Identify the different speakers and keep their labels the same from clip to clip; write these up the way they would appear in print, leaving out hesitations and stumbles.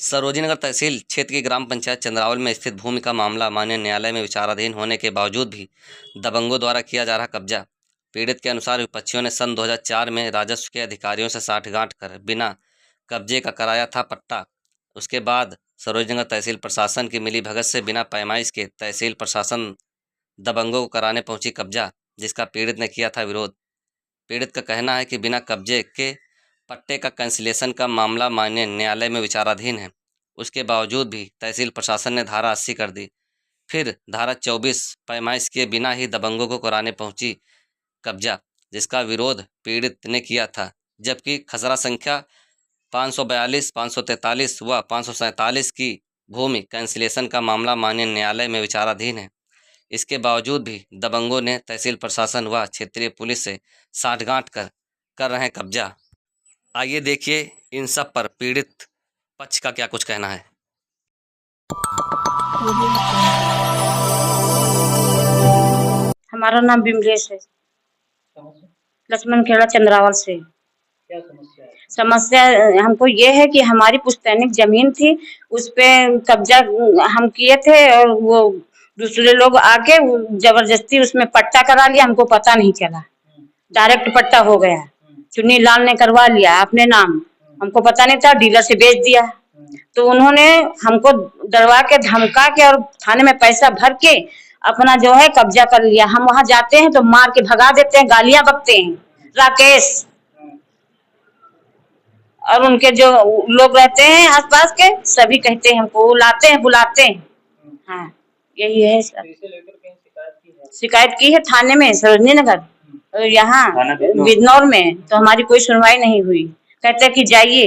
Speaker 1: सरोजिनीनगर तहसील क्षेत्र की ग्राम पंचायत चंद्रावल में स्थित भूमि का मामला माननीय न्यायालय में विचाराधीन होने के बावजूद भी दबंगों द्वारा किया जा रहा कब्जा। पीड़ित के अनुसार विपक्षियों ने सन 2004 में राजस्व के अधिकारियों से साठगांठ कर बिना कब्जे का कराया था पट्टा। उसके बाद सरोजिनीनगर तहसील प्रशासन की मिलीभगत से बिना पैमाइश के तहसील प्रशासन दबंगों को कराने पहुंची कब्जा, जिसका पीड़ित ने किया था विरोध। पीड़ित का कहना है कि बिना कब्जे के पट्टे का कैंसिलेशन का मामला माननीय न्यायालय में विचाराधीन है। उसके बावजूद भी तहसील प्रशासन ने धारा 80 कर दी, फिर धारा 24 पैमाइश के बिना ही दबंगों को कराने पहुंची कब्जा, जिसका विरोध पीड़ित ने किया था। जबकि खसरा संख्या 542, 543 व 547 की भूमि कैंसिलेशन का मामला माननीय न्यायालय में विचाराधीन है। इसके बावजूद भी दबंगों ने तहसील प्रशासन व क्षेत्रीय पुलिस से साठगांठ कर रहे हैं कब्जा। आइए देखिए इन सब पर पीड़ित पक्ष का क्या कुछ कहना है।
Speaker 2: हमारा नाम बिमलेश है, लक्ष्मण खेड़ा चंद्रावल से।
Speaker 3: क्या समस्या है?
Speaker 2: समस्या हमको ये है कि हमारी पुश्तैनिक जमीन थी, उस पे कब्जा हम किए थे और वो दूसरे लोग आके जबरदस्ती उसमें पट्टा करा लिया। हमको पता नहीं चला, डायरेक्ट पट्टा हो गया। चुन्नी लाल ने करवा लिया अपने नाम, हमको पता नहीं था, डीलर से बेच दिया। तो उन्होंने हमको डरवा के धमका के और थाने में पैसा भर के अपना जो है कब्जा कर लिया। हम वहां जाते हैं तो मार के भगा देते हैं, गालियां बकते हैं। राकेश और उनके जो लोग रहते हैं आसपास के सभी कहते हैं हमको, लाते हैं बुलाते हैं। हाँ, यही है सर।
Speaker 3: तो इसे लेकर कहीं
Speaker 2: शिकायत की है थाने में सरोजिनीनगर और यहाँ बिजनौर में, तो हमारी कोई सुनवाई नहीं हुई। कहते कि जाइए।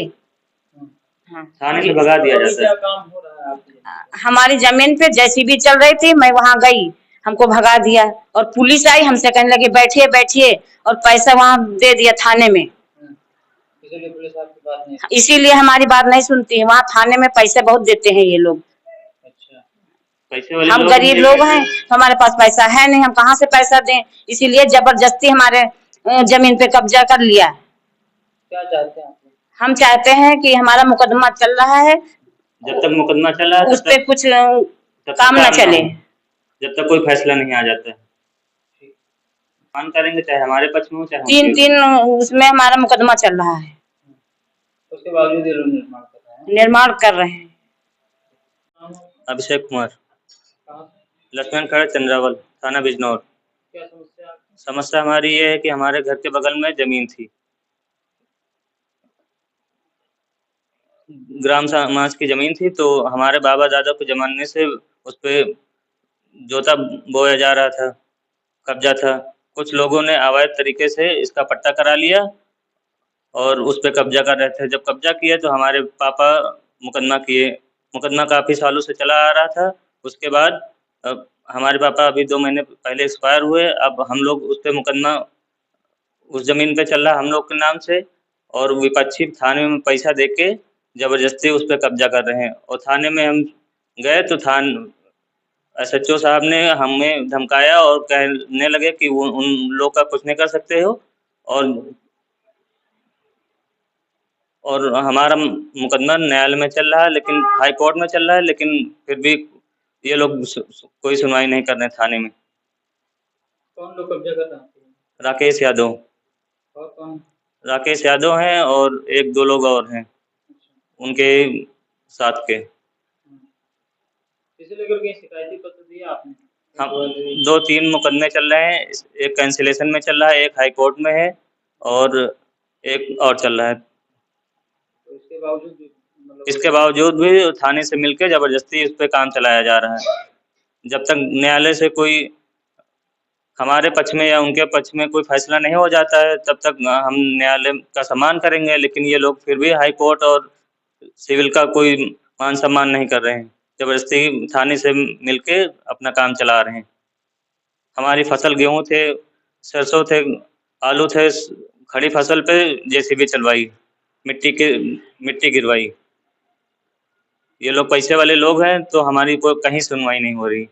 Speaker 3: हाँ, थाने से भगा दिया जाता है। क्या काम हो रहा है आपके?
Speaker 2: हमारी जमीन पे जेसीबी चल रही थी, मैं वहाँ गई, हमको भगा दिया और पुलिस आई, हमसे कहने लगे बैठिए बैठिए और पैसा वहाँ दे दिया थाने में।
Speaker 3: इसीलिए पुलिस आपकी बात नहीं?
Speaker 2: इसीलिए हमारी बात नहीं सुनती है। वहाँ थाने में पैसे बहुत देते हैं ये लोग।
Speaker 3: अच्छा, पैसे वाले
Speaker 2: हम गरीब लोग हैं, तो हमारे पास पैसा है नहीं, हम कहाँ से पैसा दें? इसीलिए जबरदस्ती हमारे जमीन पे कब्जा कर लिया।
Speaker 3: क्या चाहते हैं आप?
Speaker 2: हम चाहते हैं कि हमारा मुकदमा चल रहा है,
Speaker 3: जब तक मुकदमा चल रहा है
Speaker 2: उस पे कुछ काम न चले,
Speaker 3: जब तक कोई फैसला नहीं आ जाता है। मान करेंगे चाहे हमारे पक्ष में हो चाहे
Speaker 2: तीन उसमें हमारा मुकदमा चल रहा है।
Speaker 3: उसके बावजूद ये लोग
Speaker 2: निर्माण कर रहे हैं।
Speaker 3: अभिषेक कुमार, लक्ष्मण खेड़ा चंद्रावल, थाना बिजनौर। क्या समस्या? समस्या हमारी ये है कि हमारे घर के बगल में जमीन थी, ग्राम समाज की जमीन थी, तो हमारे बाबा दादा के जमाने से उस पे जोता बोया जा रहा था, कब्जा था। कुछ लोगों ने अवैध तरीके से इसका पट्टा करा लिया और उस पे कब्जा कर रहे थे। जब कब्जा किया तो हमारे पापा मुकदमा किए। मुकदमा काफ़ी सालों से चला आ रहा था। उसके बाद हमारे पापा अभी 2 महीने पहले एक्सपायर हुए। अब हम लोग उस पे मुकदमा उस ज़मीन पे चल रहा हम लोग के नाम से, और विपक्षी थाने में पैसा दे के ज़बरदस्ती उस पर कब्जा कर रहे हैं। और थाने में हम गए तो SHO साहब ने हमें धमकाया और कहने लगे कि वो उन लोग का कुछ नहीं कर सकते हो, और हमारा मुकदमा न्यायालय में चल रहा है, लेकिन हाई कोर्ट में चल रहा है, लेकिन फिर भी ये लोग कोई सुनवाई नहीं कर रहे थाने में। कौन लोग कब्जा कर रहे हैं? राकेश यादव। और कौन? राकेश यादव हैं और 1-2 लोग और हैं उनके साथ के। इसे लेकर के शिकायती पत्र दिया आपने? हम 2-3 मुकदमे चल रहे हैं। एक कैंसिलेशन में चल रहा है, एक हाई कोर्ट में है और एक और चल रहा है। तो इसके बावजूद भी थाने से मिलकर ज़बरदस्ती इस पे काम चलाया जा रहा है। जब तक न्यायालय से कोई हमारे पक्ष में या उनके पक्ष में कोई फैसला नहीं हो जाता है, तब तक हम न्यायालय का सम्मान करेंगे। लेकिन ये लोग फिर भी हाई कोर्ट और सिविल का कोई मान सम्मान नहीं कर रहे हैं, ज़बरदस्ती थाने से मिलके अपना काम चला रहे हैं। हमारी फसल गेहूँ थे, सरसों थे, आलू थे, खड़ी फसल पे जेसीबी चलवाई, मिट्टी गिरवाई। ये लोग पैसे वाले लोग हैं, तो हमारी कोई कहीं सुनवाई नहीं हो रही।